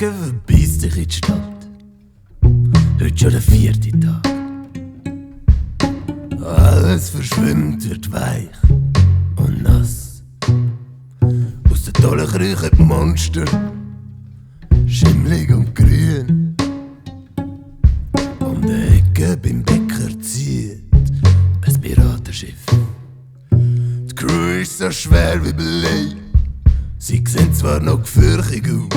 Regen verbeißt dich in die Stadt. Heute schon der 4. Tag. Alles verschwimmt, wird weich und nass. Aus den Tollen kriechen Monster, schimmlig und grün. Um die Ecke beim Bäcker zieht ein Piratenschiff. Die Crew ist so schwer wie Blei. Sie sehen zwar noch gefürchtig aus,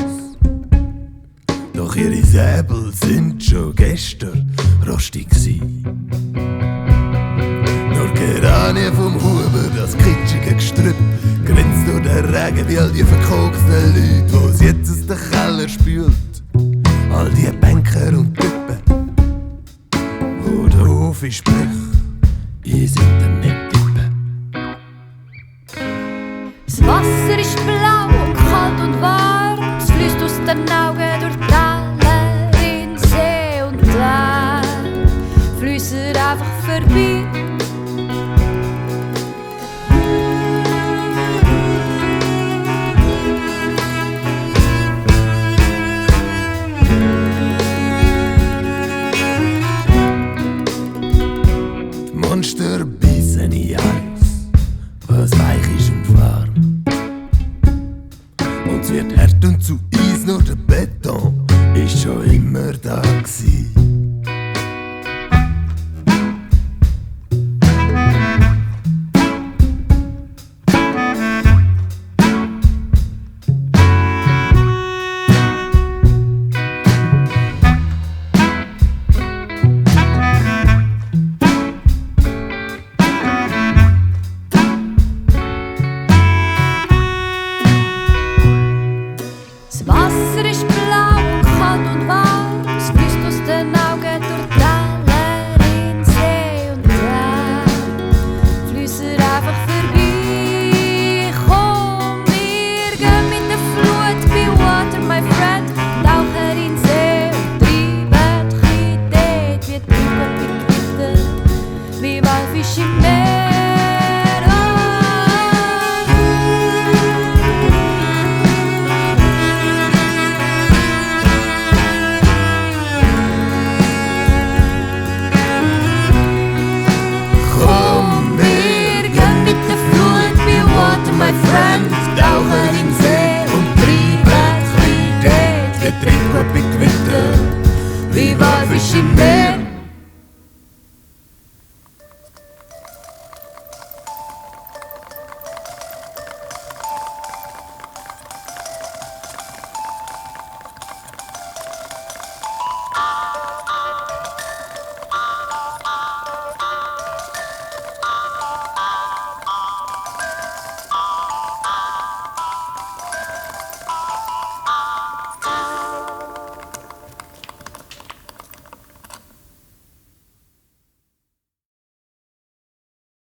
doch ihre Säbel sind schon gestern rostig gsi. Nur Geranie vom Huber, das kitschige Gestrüpp, grinst durch den Regen wie all die verkoksten Leute, wo's jetzt aus den Keller spült. All die Banker und Typen, wo der Hof ist Sprüch, ihr seid damit Typen. Das Wasser ist blau und kalt und warm, es fließt aus den Augen durch Täler in See und Land, fließt einfach vorbei.